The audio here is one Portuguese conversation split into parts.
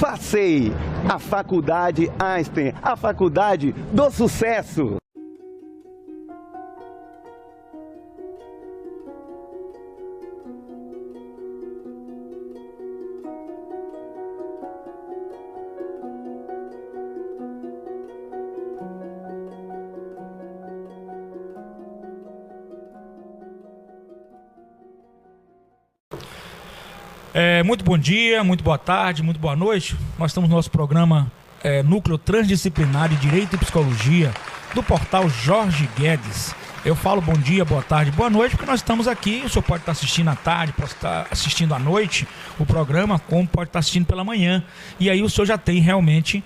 FACEI, a Faculdade Einstein, a faculdade do sucesso. Muito bom dia, muito boa tarde, muito boa noite. Nós estamos no nosso programa Núcleo Transdisciplinar de Direito e Psicologia do portal Jorge Guedes. Eu falo bom dia, boa tarde, boa noite, porque nós estamos aqui. O senhor pode estar assistindo à tarde, pode estar assistindo à noite o programa, como pode estar assistindo pela manhã. E aí o senhor já tem realmente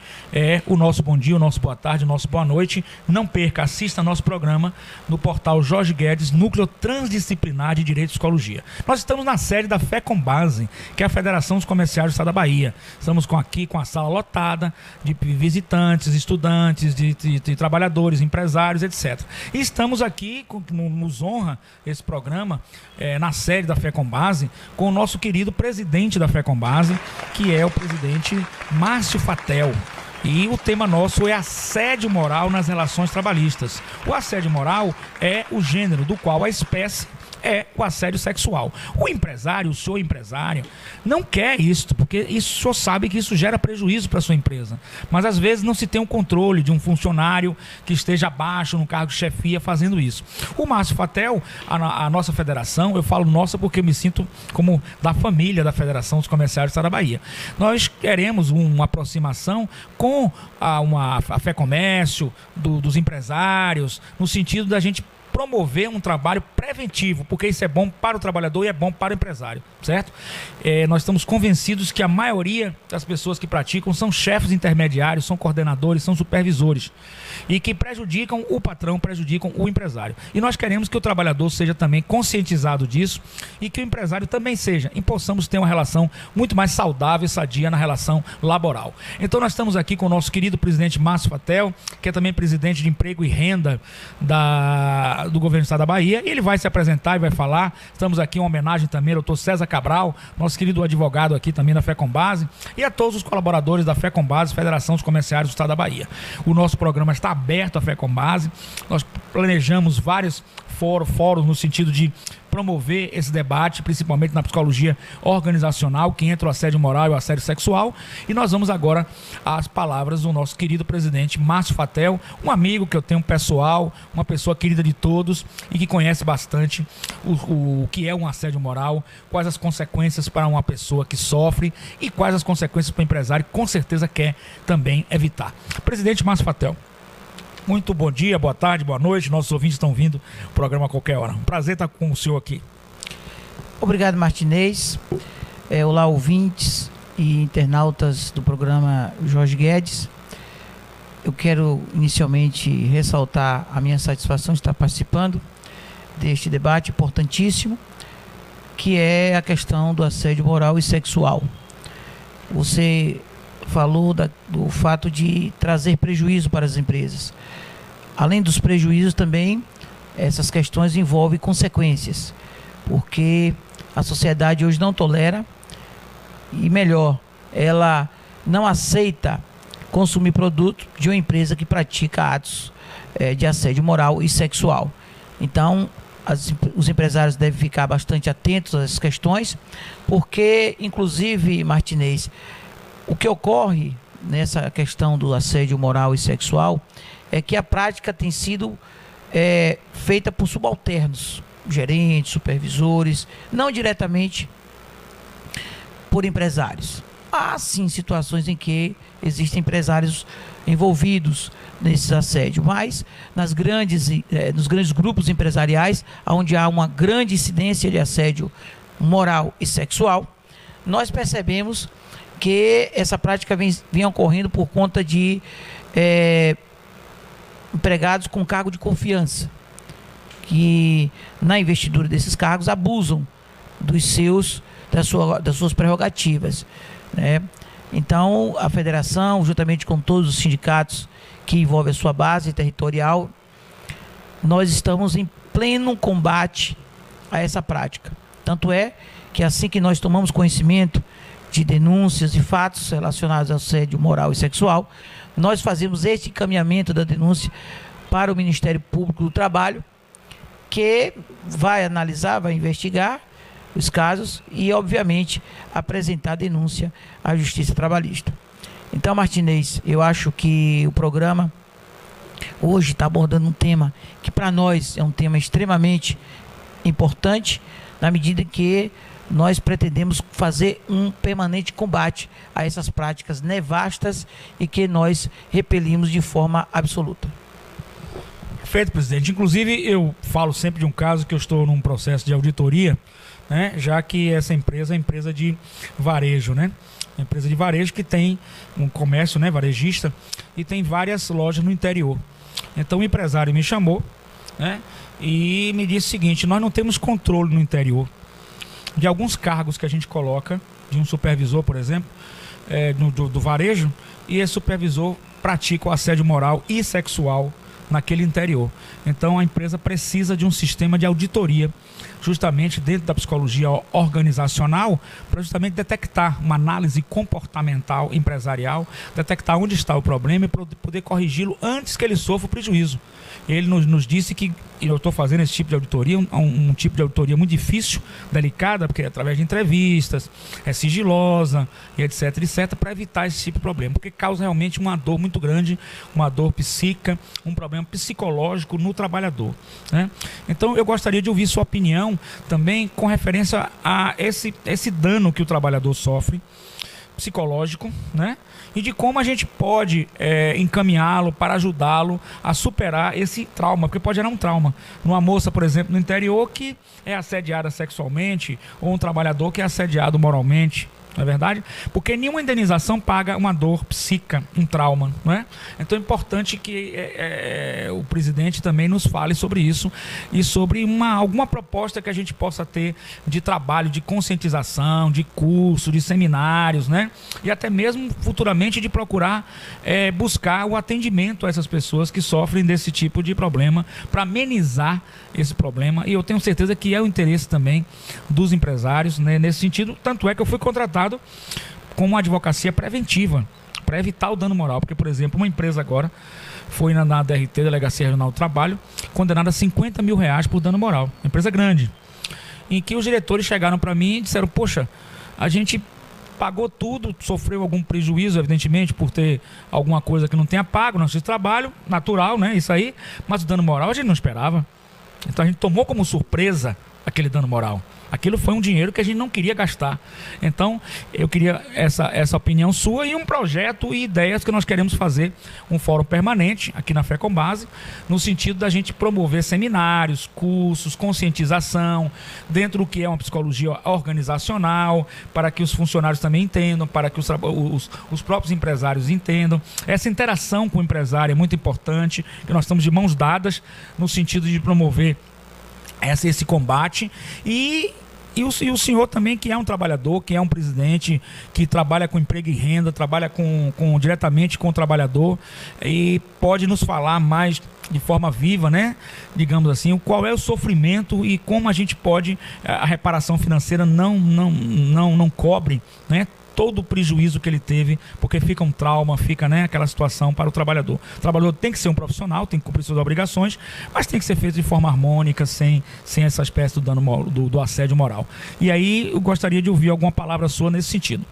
o nosso bom dia, o nosso boa tarde, o nosso boa noite. Não perca, assista nosso programa no portal Jorge Guedes, Núcleo Transdisciplinar de Direito e Psicologia. Nós estamos na sede da FECOMBASE, que é a Federação dos Comerciários do Estado da Bahia. Estamos aqui com a sala lotada de visitantes, estudantes, de trabalhadores, empresários, etc. E estamos aqui, nos honra esse programa, na sede da FECOMBASE, com o nosso querido presidente da FECOMBASE, que é o presidente Márcio Fatel. E o tema nosso é assédio moral nas relações trabalhistas. O assédio moral é o gênero do qual a espécie é o assédio sexual. O empresário, o senhor empresário, não quer isso, porque o senhor sabe que isso gera prejuízo para a sua empresa. Mas às vezes não se tem um controle de um funcionário que esteja abaixo, no cargo de chefia, fazendo isso. O Márcio Fatel, a nossa federação, eu falo nossa porque eu me sinto como da família da Federação dos Comerciários do Estado da Bahia. Nós queremos uma aproximação com a FEComércio, dos empresários, no sentido da gente promover um trabalho preventivo, porque isso é bom para o trabalhador e é bom para o empresário, certo? Nós estamos convencidos que a maioria das pessoas que praticam são chefes intermediários, são coordenadores, são supervisores, e que prejudicam o patrão, prejudicam o empresário. E nós queremos que o trabalhador seja também conscientizado disso e que o empresário também seja, e possamos ter uma relação muito mais saudável e sadia na relação laboral. Então nós estamos aqui com o nosso querido presidente Márcio Fatel, que é também presidente de Emprego e Renda do Governo do Estado da Bahia, e ele vai se apresentar e vai falar. Estamos aqui em homenagem também ao doutor César Cabral, nosso querido advogado aqui também da FECOMBASE, e a todos os colaboradores da FECOMBASE, Federação dos Comerciários do Estado da Bahia. O nosso programa está aberto à FECOMBASE, nós planejamos vários fóruns no sentido de promover esse debate, principalmente na psicologia organizacional, que entra o assédio moral e o assédio sexual. E nós vamos agora às palavras do nosso querido presidente Márcio Fatel, um amigo que eu tenho pessoal, uma pessoa querida de todos e que conhece bastante o que é um assédio moral, quais as consequências para uma pessoa que sofre e quais as consequências para o empresário que com certeza quer também evitar. Presidente Márcio Fatel, muito bom dia, boa tarde, boa noite. Nossos ouvintes estão vindo o programa a qualquer hora. Um prazer estar com o senhor aqui. Obrigado, Martinez. Olá, ouvintes e internautas do programa Jorge Guedes. Eu quero inicialmente ressaltar a minha satisfação de estar participando deste debate importantíssimo, que é a questão do assédio moral e sexual. Você falou do fato de trazer prejuízo para as empresas. Além dos prejuízos também, essas questões envolvem consequências, porque a sociedade hoje não tolera, e melhor, ela não aceita consumir produto de uma empresa que pratica atos de assédio moral e sexual. Então, os empresários devem ficar bastante atentos a essas questões, porque, inclusive, Martinez, o que ocorre nessa questão do assédio moral e sexual é que a prática tem sido feita por subalternos, gerentes, supervisores, não diretamente por empresários. Há sim situações em que existem empresários envolvidos nesses assédios, mas nos grandes grupos empresariais, onde há uma grande incidência de assédio moral e sexual, nós percebemos que essa prática vem ocorrendo por conta de empregados com cargo de confiança, que na investidura desses cargos abusam das suas prerrogativas, né? Então, a federação, juntamente com todos os sindicatos que envolvem a sua base territorial, nós estamos em pleno combate a essa prática. Tanto é que assim que nós tomamos conhecimento de denúncias e fatos relacionados ao assédio moral e sexual, nós fazemos este encaminhamento da denúncia para o Ministério Público do Trabalho, que vai analisar, vai investigar os casos e, obviamente, apresentar a denúncia à Justiça Trabalhista. Então, Martinez, eu acho que o programa hoje está abordando um tema que para nós é um tema extremamente importante, na medida que nós pretendemos fazer um permanente combate a essas práticas nefastas e que nós repelimos de forma absoluta. Perfeito, presidente. Inclusive, eu falo sempre de um caso que eu estou num processo de auditoria, né, já que essa empresa é empresa de varejo, né? Uma empresa de varejo que tem um comércio, né, varejista, e tem várias lojas no interior. Então o empresário me chamou, né, e me disse o seguinte: nós não temos controle no interior de alguns cargos que a gente coloca, de um supervisor, por exemplo, do varejo, e esse supervisor pratica o assédio moral e sexual naquele interior. Então a empresa precisa de um sistema de auditoria, justamente dentro da psicologia organizacional, para justamente detectar uma análise comportamental empresarial, detectar onde está o problema e poder corrigi-lo antes que ele sofra o prejuízo. Ele nos disse que eu estou fazendo esse tipo de auditoria, um tipo de auditoria muito difícil, delicada, porque é através de entrevistas, é sigilosa, e etc, para evitar esse tipo de problema, porque causa realmente uma dor muito grande, uma dor psíquica, um problema psicológico no trabalhador, né? Então eu gostaria de ouvir sua opinião também com referência a esse dano que o trabalhador sofre, psicológico, né? E de como a gente pode encaminhá-lo para ajudá-lo a superar esse trauma, porque pode gerar um trauma numa moça, por exemplo, no interior que é assediada sexualmente, ou um trabalhador que é assediado moralmente, não é verdade? Porque nenhuma indenização paga uma dor psíquica, um trauma, não é? Então é importante que o presidente também nos fale sobre isso e sobre alguma proposta que a gente possa ter de trabalho, de conscientização, de curso, de seminários, né? E até mesmo futuramente de procurar buscar o atendimento a essas pessoas que sofrem desse tipo de problema, para amenizar esse problema. E eu tenho certeza que é o interesse também dos empresários, né, nesse sentido. Tanto é que eu fui contratado com uma advocacia preventiva para evitar o dano moral, porque, por exemplo, uma empresa agora foi na DRT, Delegacia Regional do Trabalho, condenada a R$50 mil por dano moral, uma empresa grande, em que os diretores chegaram para mim e disseram: poxa, a gente pagou tudo, sofreu algum prejuízo, evidentemente, por ter alguma coisa que não tenha pago, nosso trabalho, natural, né, isso aí, mas o dano moral a gente não esperava. Então a gente tomou como surpresa aquele dano moral. Aquilo foi um dinheiro que a gente não queria gastar. Então, eu queria essa opinião sua e um projeto e ideias que nós queremos fazer um fórum permanente aqui na FECOMBASE, no sentido da gente promover seminários, cursos, conscientização, dentro do que é uma psicologia organizacional, para que os funcionários também entendam, para que os próprios empresários entendam. Essa interação com o empresário é muito importante, que nós estamos de mãos dadas no sentido de promover esse combate e o senhor também, que é um trabalhador, que é um presidente, que trabalha com emprego e renda, trabalha diretamente com o trabalhador, e pode nos falar mais de forma viva, né, digamos assim, qual é o sofrimento e como a gente pode, a reparação financeira não cobre, né, todo o prejuízo que ele teve, porque fica um trauma, fica, né, aquela situação para o trabalhador. O trabalhador tem que ser um profissional, tem que cumprir suas obrigações, mas tem que ser feito de forma harmônica, sem essa espécie do assédio moral. E aí eu gostaria de ouvir alguma palavra sua nesse sentido.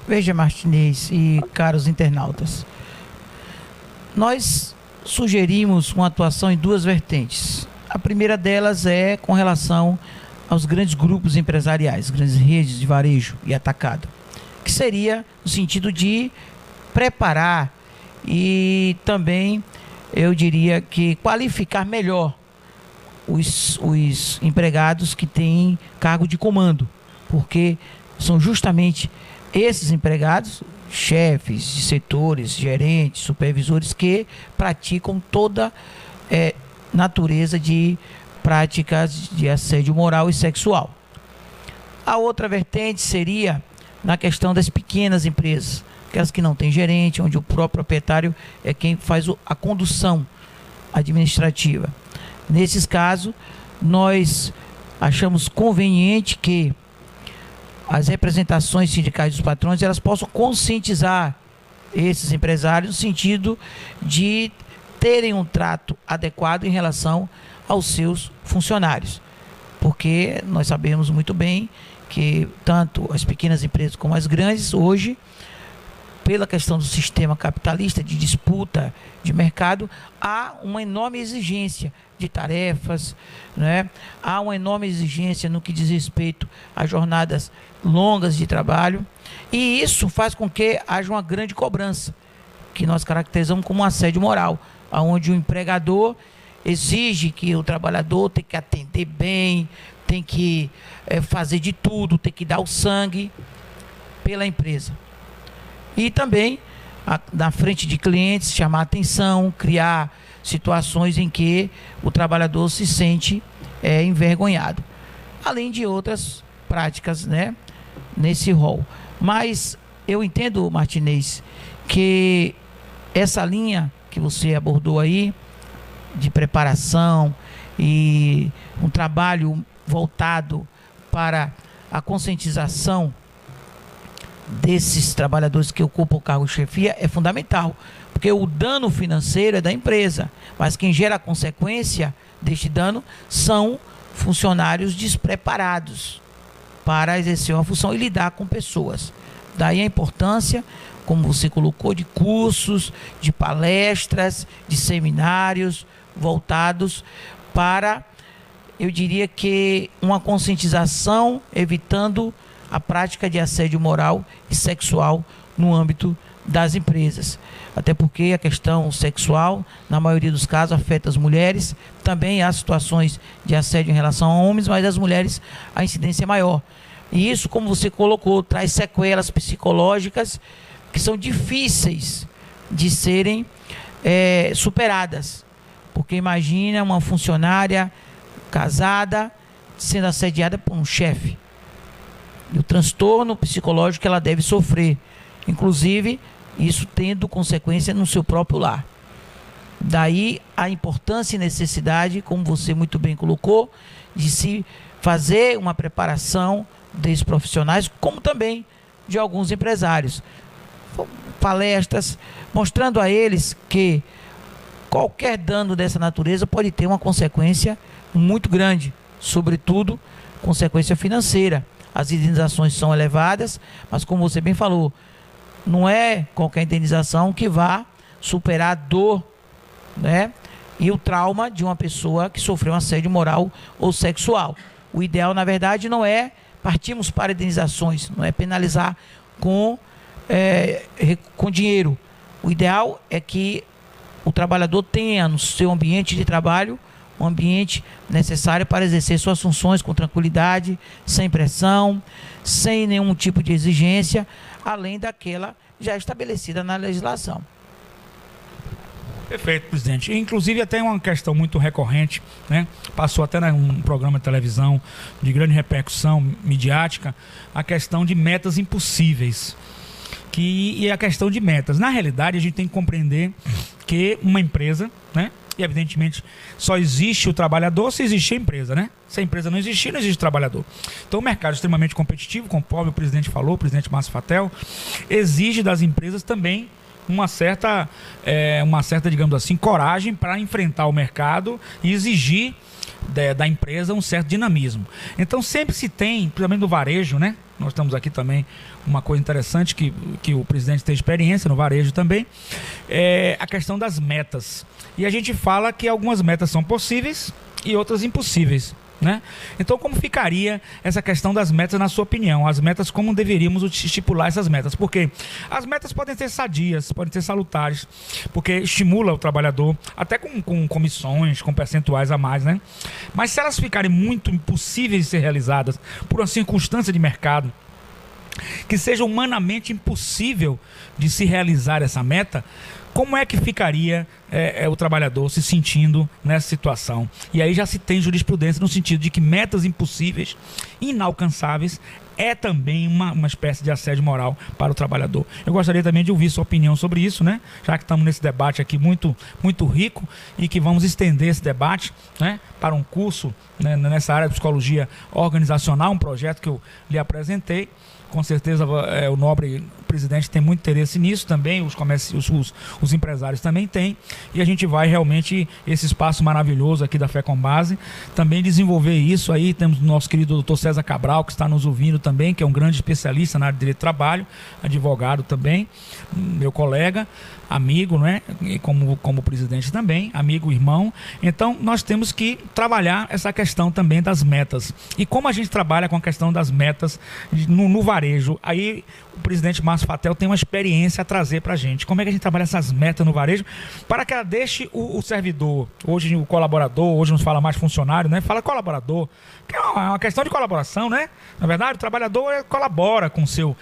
Veja, Martinez e caros internautas, nós sugerimos uma atuação em duas vertentes. A primeira delas é com relação aos grandes grupos empresariais, grandes redes de varejo e atacado, que seria no sentido de preparar e também, eu diria que qualificar melhor os empregados que têm cargo de comando, porque são justamente esses empregados, chefes de setores, gerentes, supervisores, que praticam toda natureza de práticas de assédio moral e sexual. A outra vertente seria na questão das pequenas empresas, aquelas que não têm gerente, onde o próprio proprietário é quem faz a condução administrativa. Nesses casos, nós achamos conveniente que as representações sindicais dos patrões, elas possam conscientizar esses empresários no sentido de terem um trato adequado em relação aos seus funcionários. Porque nós sabemos muito bem que tanto as pequenas empresas como as grandes, hoje, pela questão do sistema capitalista de disputa de mercado, há uma enorme exigência de tarefas, né? Há uma enorme exigência no que diz respeito a jornadas longas de trabalho, e isso faz com que haja uma grande cobrança, que nós caracterizamos como um assédio moral, onde o empregador exige que o trabalhador tem que atender bem, tem que fazer de tudo, tem que dar o sangue pela empresa. E também, na frente de clientes, chamar atenção, criar situações em que o trabalhador se sente envergonhado. Além de outras práticas, né, nesse rol. Mas eu entendo, Martinez, que essa linha que você abordou aí, de preparação e um trabalho voltado para a conscientização desses trabalhadores que ocupam o cargo de chefia é fundamental, porque o dano financeiro é da empresa, mas quem gera a consequência deste dano são funcionários despreparados para exercer uma função e lidar com pessoas. Daí a importância, como você colocou, de cursos, de palestras, de seminários voltados para, eu diria que, uma conscientização, evitando a prática de assédio moral e sexual no âmbito das empresas. Até porque a questão sexual, na maioria dos casos, afeta as mulheres. Também há situações de assédio em relação a homens, mas as mulheres a incidência é maior. E isso, como você colocou, traz sequelas psicológicas que são difíceis de serem superadas. Porque imagina uma funcionária casada sendo assediada por um chefe. E o transtorno psicológico que ela deve sofrer, inclusive isso tendo consequência no seu próprio lar. Daí a importância e necessidade, como você muito bem colocou, de se fazer uma preparação desses profissionais, como também de alguns empresários. Palestras, mostrando a eles que qualquer dano dessa natureza pode ter uma consequência muito grande, sobretudo consequência financeira. As indenizações são elevadas, mas como você bem falou, não é qualquer indenização que vá superar a dor, né, e o trauma de uma pessoa que sofreu um assédio moral ou sexual. O ideal, na verdade, não é partirmos para indenizações, não é penalizar com dinheiro. O ideal é que o trabalhador tenha no seu ambiente de trabalho um ambiente necessário para exercer suas funções com tranquilidade, sem pressão, sem nenhum tipo de exigência, além daquela já estabelecida na legislação. Perfeito, presidente. Inclusive até uma questão muito recorrente, né? Passou até num programa de televisão de grande repercussão midiática, a questão de metas impossíveis. E a questão de metas. Na realidade, a gente tem que compreender que uma empresa, né? E evidentemente só existe o trabalhador se existe a empresa, né? Se a empresa não existir, não existe o trabalhador. Então o mercado é extremamente competitivo, conforme o presidente falou, o presidente Márcio Fattel, exige das empresas também uma certa, digamos assim, coragem para enfrentar o mercado e exigir da empresa um certo dinamismo. Então sempre se tem, principalmente no varejo, né? Nós estamos aqui também, uma coisa interessante que o presidente tem experiência no varejo também, é a questão das metas. E a gente fala que algumas metas são possíveis e outras impossíveis, né? Então como ficaria essa questão das metas na sua opinião? As metas, como deveríamos estipular essas metas? Porque as metas podem ser sadias, podem ser salutares, porque estimula o trabalhador, até com comissões, com percentuais a mais, né? Mas se elas ficarem muito impossíveis de ser realizadas por uma circunstância de mercado, que seja humanamente impossível de se realizar essa meta, como é que ficaria o trabalhador se sentindo nessa situação? E aí já se tem jurisprudência no sentido de que metas impossíveis, inalcançáveis, é também uma espécie de assédio moral para o trabalhador. Eu gostaria também de ouvir sua opinião sobre isso, né? Já que estamos nesse debate aqui muito, muito rico e que vamos estender esse debate, né, para um curso, né, nessa área de psicologia organizacional, um projeto que eu lhe apresentei. Com certeza o nobre presidente tem muito interesse nisso também, os empresários também têm, e a gente vai realmente, esse espaço maravilhoso aqui da Fé com Base, também desenvolver isso aí. Temos o nosso querido doutor César Cabral, que está nos ouvindo também, que é um grande especialista na área de direito do trabalho, advogado também, meu colega, amigo, né? E como presidente também, amigo, irmão. Então nós temos que trabalhar essa questão também das metas. E como a gente trabalha com a questão das metas no varejo, aí o presidente Márcio Fatel tem uma experiência a trazer para a gente. Como é que a gente trabalha essas metas no varejo para que ela deixe o servidor, hoje o colaborador, hoje não se fala mais funcionário, né? Fala colaborador, que é uma questão de colaboração, né? Na verdade, o trabalhador colabora com o seu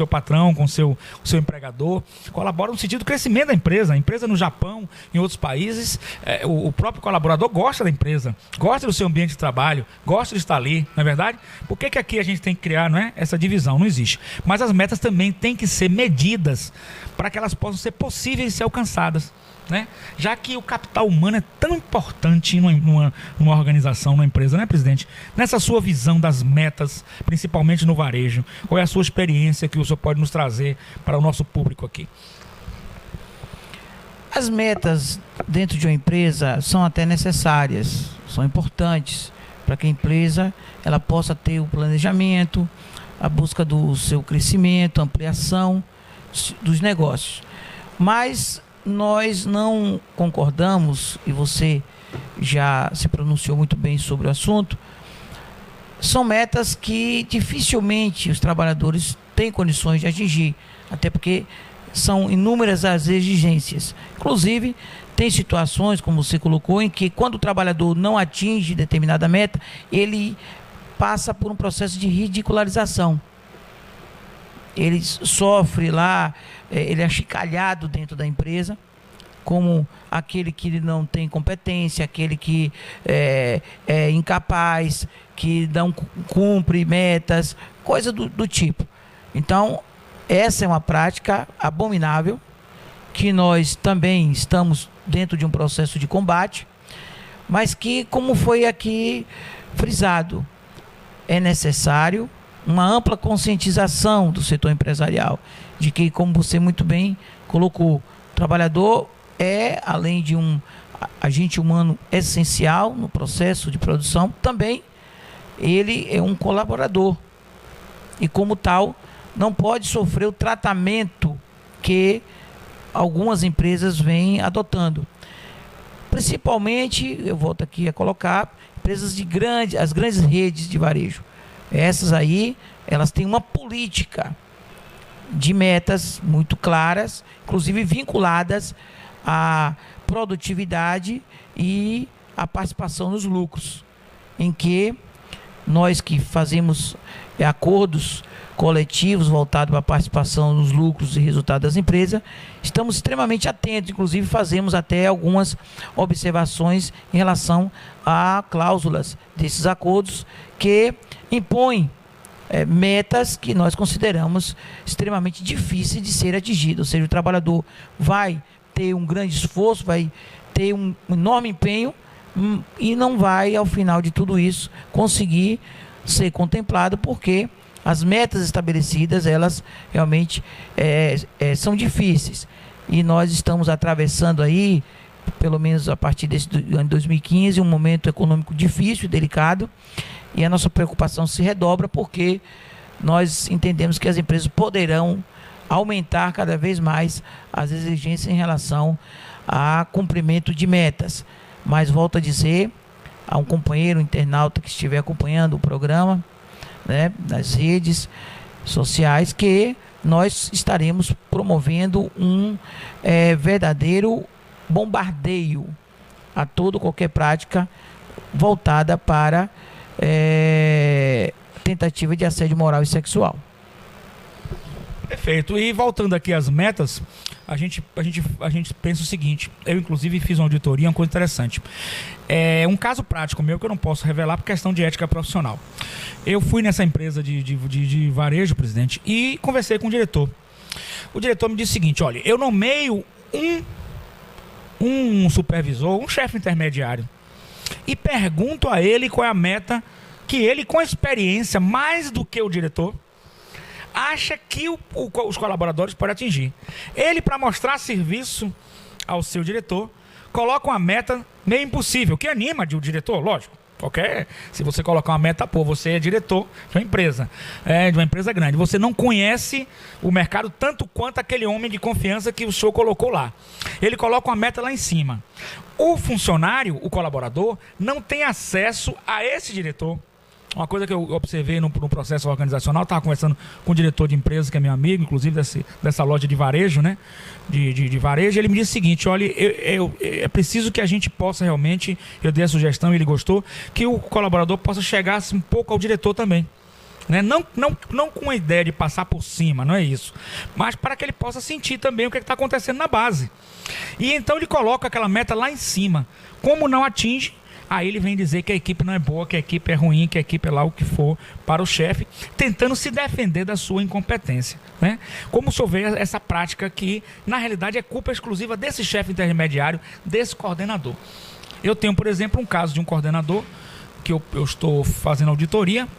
patrão, com o seu empregador, colabora no sentido do crescimento da empresa. A empresa no Japão, em outros países, o próprio colaborador gosta da empresa, gosta do seu ambiente de trabalho, gosta de estar ali, não é verdade? Por que aqui a gente tem que criar, não é, essa divisão? Não existe. Mas as metas também têm que ser medidas para que elas possam ser possíveis de ser alcançadas, né? Já que o capital humano é tão importante numa organização, numa empresa, né, presidente? Nessa sua visão das metas, principalmente no varejo, qual é a sua experiência que o senhor pode nos trazer para o nosso público aqui? As metas dentro de uma empresa são até necessárias, são importantes para que a empresa ela possa ter o planejamento, a busca do seu crescimento, ampliação dos negócios. Mas nós não concordamos, e você já se pronunciou muito bem sobre o assunto, são metas que dificilmente os trabalhadores têm condições de atingir, até porque são inúmeras as exigências. Inclusive, tem situações, como você colocou, em que quando o trabalhador não atinge determinada meta, ele passa por um processo de ridicularização. Ele sofre lá, ele é achicalhado dentro da empresa, como aquele que não tem competência, aquele que é incapaz, que não cumpre metas, coisa do tipo. Então, essa é uma prática abominável, que nós também estamos dentro de um processo de combate, mas que, como foi aqui frisado, é necessário uma ampla conscientização do setor empresarial, de que, como você muito bem colocou, o trabalhador é, além de um agente humano essencial no processo de produção, também ele é um colaborador, e como tal, não pode sofrer o tratamento que algumas empresas vêm adotando. Principalmente, eu volto aqui a colocar, empresas as grandes redes de varejo. Essas aí, elas têm uma política de metas muito claras, inclusive vinculadas à produtividade e à participação nos lucros, em que nós que fazemos acordos coletivos voltados para a participação nos lucros e resultados das empresas, estamos extremamente atentos, inclusive fazemos até algumas observações em relação a cláusulas desses acordos que impõem metas que nós consideramos extremamente difíceis de ser atingidas. Ou seja, o trabalhador vai ter um grande esforço, vai ter um enorme empenho e não vai, ao final de tudo isso, conseguir ser contemplado, porque as metas estabelecidas, elas realmente são difíceis. E nós estamos atravessando aí, pelo menos a partir desse ano de 2015, um momento econômico difícil e delicado. E a nossa preocupação se redobra, porque nós entendemos que as empresas poderão aumentar cada vez mais as exigências em relação a cumprimento de metas. Mas volto a dizer a um companheiro internauta que estiver acompanhando o programa, né, nas redes sociais, que nós estaremos promovendo um verdadeiro bombardeio a qualquer prática voltada para tentativa de assédio moral e sexual. Perfeito. E voltando aqui às metas, a gente pensa o seguinte, eu inclusive fiz uma auditoria, uma coisa interessante. É um caso prático meu que eu não posso revelar por questão de ética profissional. Eu fui nessa empresa de varejo, presidente, e conversei com o diretor. O diretor me disse o seguinte, olha, eu nomeio um supervisor, um chefe intermediário, e pergunto a ele qual é a meta que ele, com experiência, mais do que o diretor, acha que os colaboradores podem atingir. Ele, para mostrar serviço ao seu diretor, coloca uma meta meio impossível, que anima o diretor, lógico. Se você colocar uma meta, você é diretor de uma empresa grande. Você não conhece o mercado tanto quanto aquele homem de confiança que o senhor colocou lá. Ele coloca uma meta lá em cima. O funcionário, o colaborador, não tem acesso a esse diretor. Uma coisa que eu observei no processo organizacional, estava conversando com o diretor de empresa, que é meu amigo, inclusive dessa loja de varejo, né? De varejo, ele me disse o seguinte, olha, é preciso que a gente possa realmente, eu dei a sugestão e ele gostou, que o colaborador possa chegar um pouco ao diretor também. Né? Não com a ideia de passar por cima, não é isso, mas para que ele possa sentir também o que está acontecendo na base. E então ele coloca aquela meta lá em cima. Como não atinge, aí ele vem dizer que a equipe não é boa, que a equipe é ruim, que a equipe é lá o que for para o chefe, tentando se defender da sua incompetência. Né? Como o senhor vê essa prática que, na realidade, é culpa exclusiva desse chefe intermediário, desse coordenador. Eu tenho, por exemplo, um caso de um coordenador que eu estou fazendo auditoria.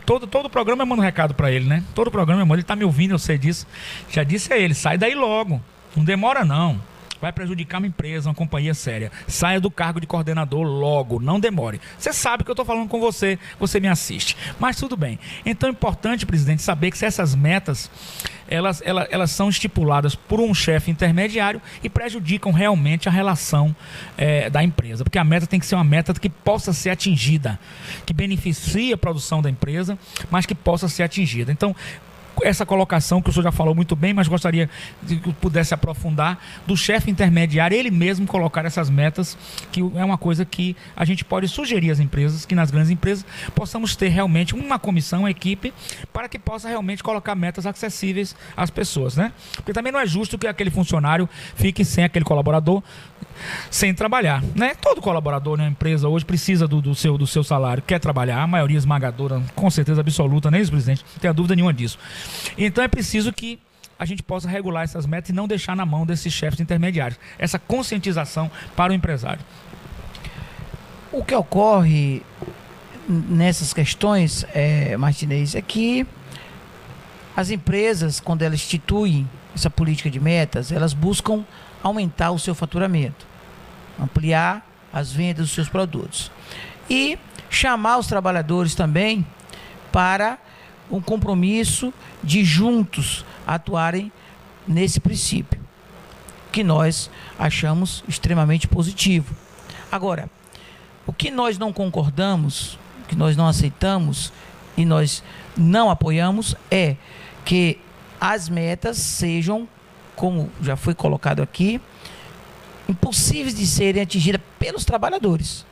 Todo programa eu mando um recado para ele, né? Todo programa eu mando, ele está me ouvindo, eu sei disso. Já disse a ele, sai daí logo, não demora não. Vai prejudicar uma empresa, uma companhia séria. Saia do cargo de coordenador logo, não demore. Você sabe que eu estou falando com você, você me assiste. Mas tudo bem. Então é importante, presidente, saber que se essas metas, elas são estipuladas por um chefe intermediário e prejudicam realmente a relação da empresa. Porque a meta tem que ser uma meta que possa ser atingida, que beneficie a produção da empresa, mas que possa ser atingida. Então, essa colocação que o senhor já falou muito bem, mas gostaria de que pudesse aprofundar, do chefe intermediário, ele mesmo colocar essas metas, que é uma coisa que a gente pode sugerir às empresas, que nas grandes empresas possamos ter realmente uma comissão, uma equipe, para que possa realmente colocar metas acessíveis às pessoas, né? Porque também não é justo que aquele funcionário fique sem aquele colaborador, sem trabalhar, né? Todo colaborador na empresa hoje precisa do seu salário, quer trabalhar, a maioria esmagadora, com certeza absoluta, não é isso, presidente? Não tenho dúvida nenhuma disso. Então é preciso que a gente possa regular essas metas e não deixar na mão desses chefes intermediários, essa conscientização para o empresário. O que ocorre nessas questões, Martinez, é que as empresas, quando elas instituem essa política de metas, elas buscam aumentar o seu faturamento, ampliar as vendas dos seus produtos e chamar os trabalhadores também para um compromisso de juntos atuarem nesse princípio, que nós achamos extremamente positivo. Agora, o que nós não concordamos, o que nós não aceitamos e nós não apoiamos é que as metas sejam, como já foi colocado aqui, impossíveis de serem atingidas pelos trabalhadores.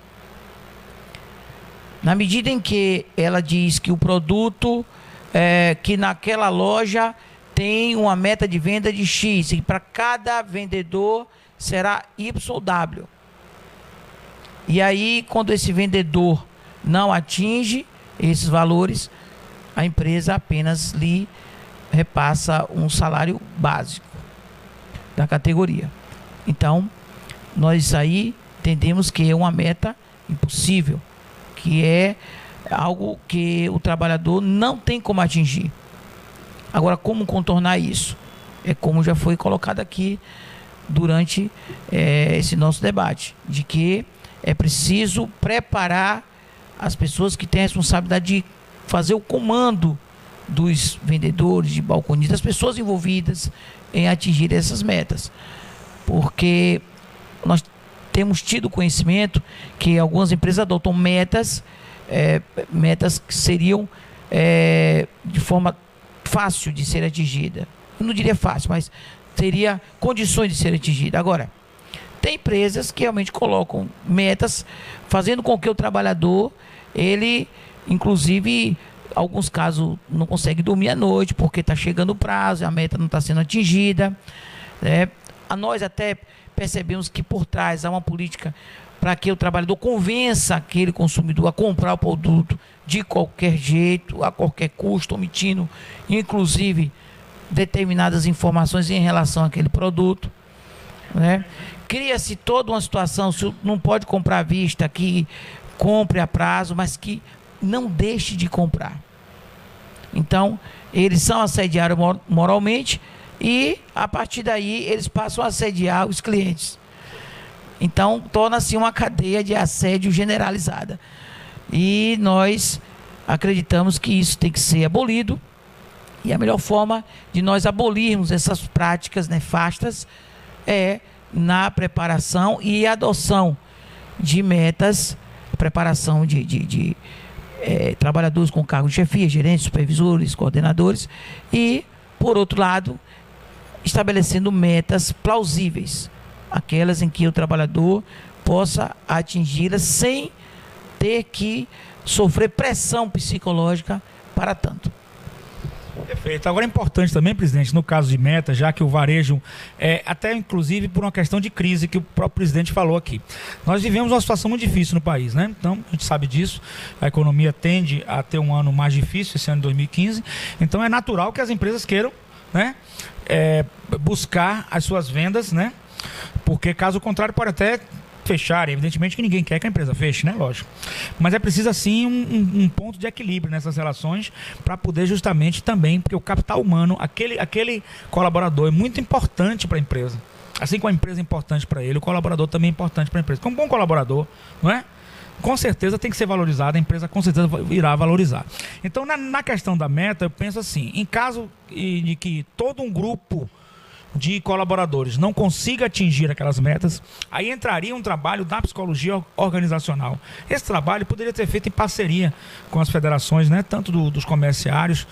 Na medida em que ela diz que o produto, que naquela loja tem uma meta de venda de X, e para cada vendedor será YW. E aí, quando esse vendedor não atinge esses valores, a empresa apenas lhe repassa um salário básico da categoria. Então, nós aí entendemos que é uma meta impossível, que é algo que o trabalhador não tem como atingir. Agora, como contornar isso? É como já foi colocado aqui durante esse nosso debate, de que é preciso preparar as pessoas que têm a responsabilidade de fazer o comando dos vendedores, de balconistas, das pessoas envolvidas em atingir essas metas. Porque nós temos tido conhecimento que algumas empresas adotam metas que seriam de forma fácil de ser atingida. Eu não diria fácil, mas teria condições de ser atingida. Agora, tem empresas que realmente colocam metas, fazendo com que o trabalhador, ele, inclusive, alguns casos não consegue dormir à noite porque está chegando o prazo, a meta não está sendo atingida, né? Nós até percebemos que por trás há uma política para que o trabalhador convença aquele consumidor a comprar o produto de qualquer jeito, a qualquer custo, omitindo inclusive determinadas informações em relação àquele produto, né? Cria-se toda uma situação, se não pode comprar à vista, que compre a prazo, mas que não deixe de comprar. Então, eles são assediados moralmente e, a partir daí, eles passam a assediar os clientes. Então, torna-se uma cadeia de assédio generalizada. E nós acreditamos que isso tem que ser abolido. E a melhor forma de nós abolirmos essas práticas nefastas é na preparação e adoção de metas, preparação de trabalhadores com cargo de chefia, gerentes, supervisores, coordenadores, e, por outro lado, estabelecendo metas plausíveis, aquelas em que o trabalhador possa atingi-las sem ter que sofrer pressão psicológica para tanto. Perfeito. Agora é importante também, presidente, no caso de meta, já que o varejo, até inclusive por uma questão de crise que o próprio presidente falou aqui. Nós vivemos uma situação muito difícil no país, né? Então, a gente sabe disso, a economia tende a ter um ano mais difícil, esse ano de 2015, então é natural que as empresas queiram, né, buscar as suas vendas, né? Porque caso contrário pode até fechar, evidentemente que ninguém quer que a empresa feche, né? Lógico. Mas é preciso, assim, um ponto de equilíbrio nessas relações para poder justamente também, porque o capital humano, aquele colaborador é muito importante para a empresa. Assim como a empresa é importante para ele, o colaborador também é importante para a empresa. Como um bom colaborador, não é? Com certeza tem que ser valorizado, a empresa com certeza irá valorizar. Então, na questão da meta, eu penso assim, em caso de que todo um grupo de colaboradores não consiga atingir aquelas metas, aí entraria um trabalho da psicologia organizacional. Esse trabalho poderia ser feito em parceria com as federações, né, tanto dos comerciários,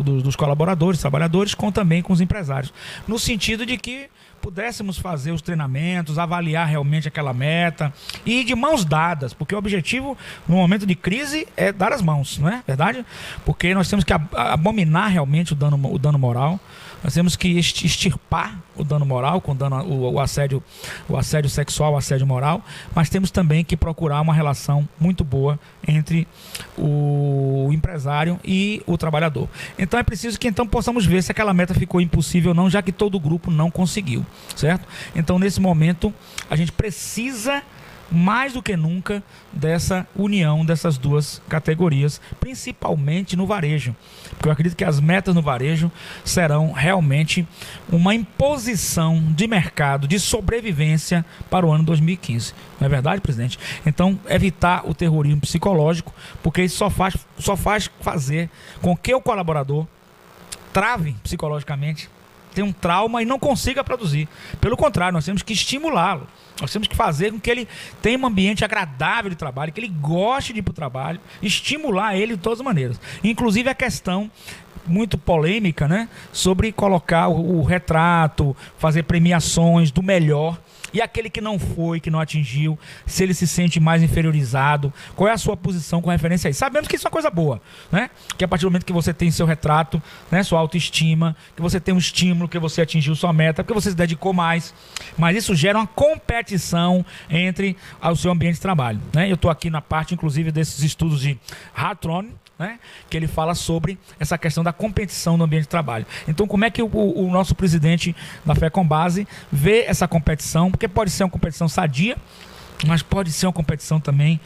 dos colaboradores, trabalhadores, como também com os empresários, no sentido de que pudéssemos fazer os treinamentos, avaliar realmente aquela meta e de mãos dadas, porque o objetivo no momento de crise é dar as mãos, não é verdade? Porque nós temos que abominar realmente o dano moral. Nós temos que extirpar o dano moral, o assédio sexual, o assédio moral, mas temos também que procurar uma relação muito boa entre o empresário e o trabalhador. Então é preciso que possamos ver se aquela meta ficou impossível ou não, já que todo o grupo não conseguiu, certo? Então, nesse momento, a gente precisa mais do que nunca dessa união dessas duas categorias, principalmente no varejo, porque eu acredito que as metas no varejo serão realmente uma imposição de mercado, de sobrevivência para o ano 2015, não é verdade, presidente? Então, evitar o terrorismo psicológico, porque isso só faz fazer com que o colaborador trave psicologicamente, tenha um trauma e não consiga produzir. Pelo contrário, nós temos que estimulá-lo. Nós temos que fazer com que ele tenha um ambiente agradável de trabalho, que ele goste de ir para o trabalho, estimular ele de todas as maneiras. Inclusive a questão muito polêmica, né, sobre colocar o retrato, fazer premiações do melhor. E aquele que não foi, que não atingiu, se ele se sente mais inferiorizado, qual é a sua posição com referência a isso? Sabemos que isso é uma coisa boa, né? Que a partir do momento que você tem seu retrato, né, sua autoestima, que você tem um estímulo, que você atingiu sua meta, porque você se dedicou mais. Mas isso gera uma competição entre o seu ambiente de trabalho, né? Eu estou aqui na parte, inclusive, desses estudos de Hartron, né, que ele fala sobre essa questão da competição no ambiente de trabalho. Então, como é que o nosso presidente da FECOMBASE vê essa competição? Porque pode ser uma competição sadia, mas pode ser uma competição também,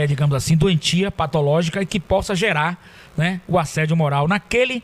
digamos assim, doentia, patológica, e que possa gerar, né, o assédio moral naquele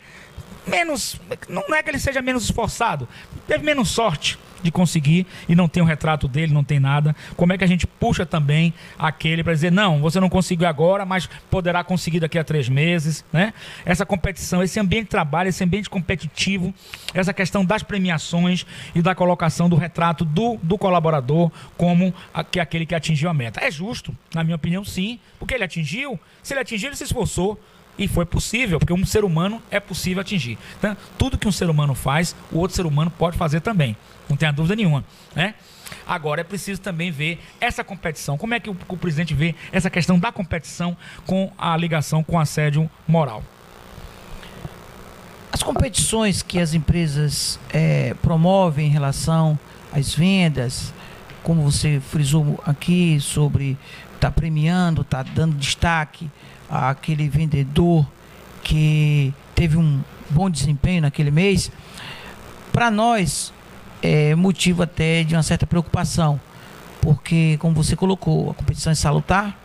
não é que ele seja menos esforçado, teve menos sorte de conseguir e não tem o retrato dele, não tem nada. Como é que a gente puxa também aquele para dizer, não, você não conseguiu agora, mas poderá conseguir daqui a 3 meses, né? Essa competição, esse ambiente de trabalho, esse ambiente competitivo, essa questão das premiações e da colocação do retrato do colaborador como aquele que atingiu a meta. É justo, na minha opinião, sim, porque ele atingiu, se ele atingiu, ele se esforçou. E foi possível, porque um ser humano é possível atingir. Então, tudo que um ser humano faz, o outro ser humano pode fazer também. Não tenha dúvida nenhuma, né? Agora, é preciso também ver essa competição. Como é que o presidente vê essa questão da competição com a ligação com o assédio moral? As competições que as empresas promovem em relação às vendas, como você frisou aqui, sobre estar premiando, estar dando destaque àquele vendedor que teve um bom desempenho naquele mês, para nós é motivo até de uma certa preocupação, porque, como você colocou, a competição é salutar?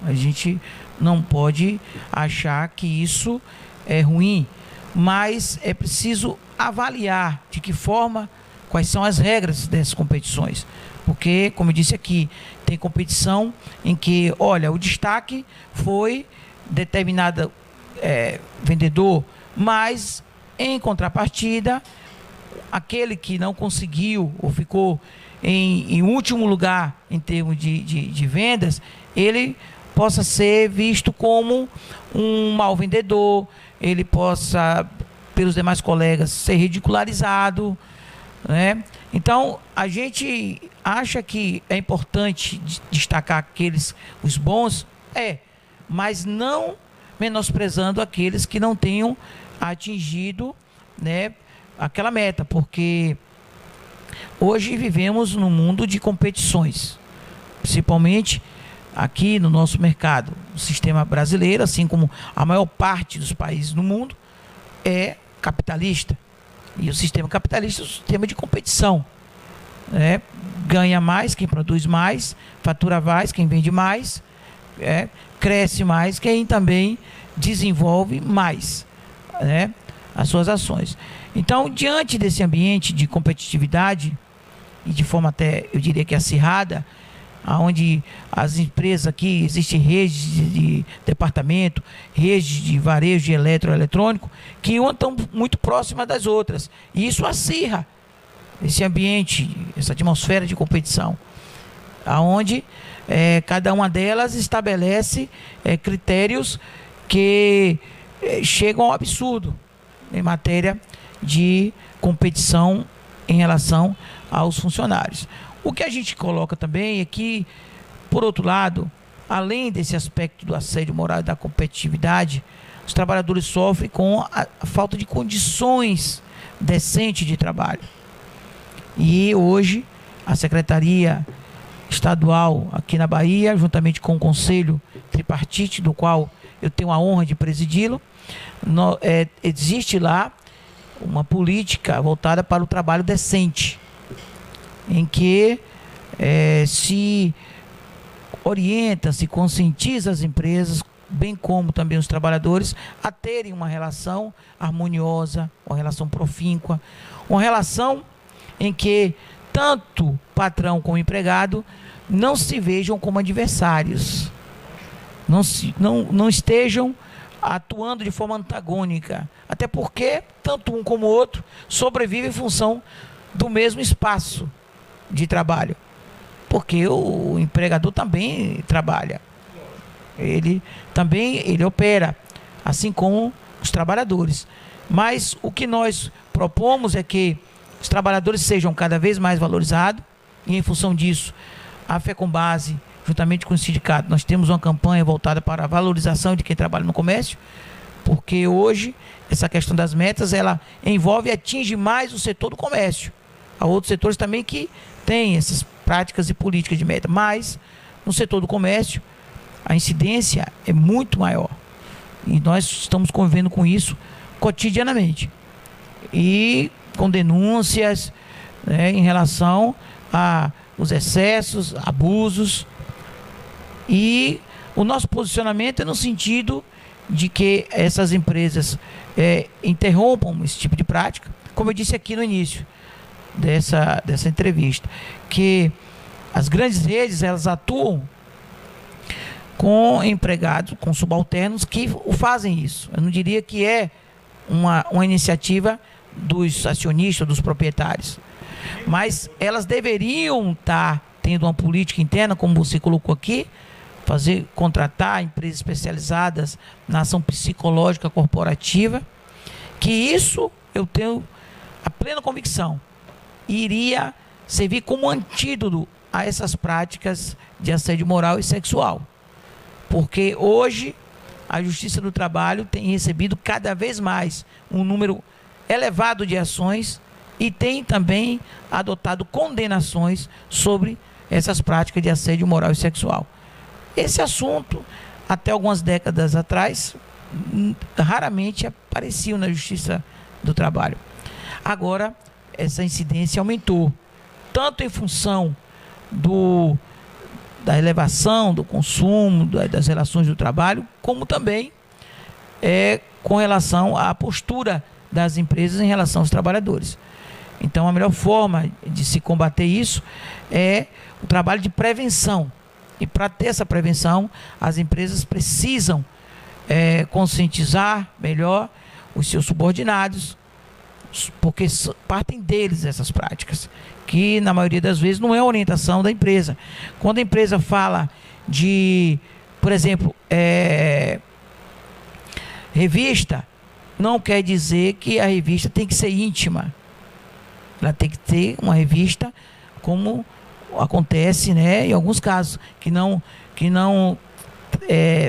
A gente não pode achar que isso é ruim, mas é preciso avaliar de que forma, quais são as regras dessas competições. Porque, como eu disse aqui, tem competição em que, olha, o destaque foi determinado vendedor, mas, em contrapartida, aquele que não conseguiu ou ficou em último lugar em termos de vendas, ele possa ser visto como um mau vendedor, ele possa, pelos demais colegas, ser ridicularizado, né? Então, a gente acha que é importante destacar os bons, mas não menosprezando aqueles que não tenham atingido, né, aquela meta, porque hoje vivemos num mundo de competições, principalmente aqui no nosso mercado. O sistema brasileiro, assim como a maior parte dos países no mundo, é capitalista. E o sistema capitalista é um sistema de competição. Ganha mais quem produz mais, fatura mais quem vende mais, cresce mais quem também desenvolve mais, as suas ações. Então, diante desse ambiente de competitividade, e de forma até, eu diria que acirrada, onde as empresas aqui, existem redes de departamento, redes de varejo de eletroeletrônico, que uma estão muito próximas das outras. E isso acirra esse ambiente, essa atmosfera de competição, onde cada uma delas estabelece critérios que chegam ao absurdo em matéria de competição em relação aos funcionários. O que a gente coloca também é que, por outro lado, além desse aspecto do assédio moral e da competitividade, os trabalhadores sofrem com a falta de condições decentes de trabalho. E hoje, a Secretaria Estadual aqui na Bahia, juntamente com o Conselho Tripartite, do qual eu tenho a honra de presidi-lo, existe lá uma política voltada para o trabalho decente, em que se orienta, se conscientiza as empresas, bem como também os trabalhadores, a terem uma relação harmoniosa, uma relação profíncua, uma relação em que tanto patrão como empregado não se vejam como adversários, não estejam atuando de forma antagônica, até porque tanto um como o outro sobrevivem em função do mesmo espaço de trabalho, porque o empregador também trabalha, ele opera, assim como os trabalhadores. Mas o que nós propomos é que os trabalhadores sejam cada vez mais valorizados, e em função disso, a FECOMBASE, juntamente com o sindicato, nós temos uma campanha voltada para a valorização de quem trabalha no comércio, porque hoje essa questão das metas, ela envolve e atinge mais o setor do comércio. Há outros setores também que têm essas práticas e políticas de meta, mas no setor do comércio a incidência é muito maior. E nós estamos convivendo com isso cotidianamente. E com denúncias, em relação aos excessos, abusos. E o nosso posicionamento é no sentido de que essas empresas interrompam esse tipo de prática, como eu disse aqui no início dessa entrevista, que as grandes redes, elas atuam com empregados, com subalternos que fazem isso. Eu não diria que é uma iniciativa dos acionistas, dos proprietários, mas elas deveriam estar tendo uma política interna, como você colocou aqui, contratar empresas especializadas na ação psicológica corporativa, que isso eu tenho a plena convicção iria servir como antídoto a essas práticas de assédio moral e sexual, porque hoje a Justiça do Trabalho tem recebido cada vez mais um número elevado de ações e tem também adotado condenações sobre essas práticas de assédio moral e sexual. Esse assunto, até algumas décadas atrás, raramente aparecia na Justiça do Trabalho. Agora, essa incidência aumentou, tanto em função da elevação do consumo, das relações do trabalho, como também com relação à postura das empresas em relação aos trabalhadores. Então, a melhor forma de se combater isso é o trabalho de prevenção. E para ter essa prevenção, as empresas precisam conscientizar melhor os seus subordinados, porque partem deles essas práticas, que na maioria das vezes não é a orientação da empresa. Quando a empresa fala de, por exemplo, revista, não quer dizer que a revista tem que ser íntima. Ela tem que ter uma revista como acontece, né, em alguns casos, que não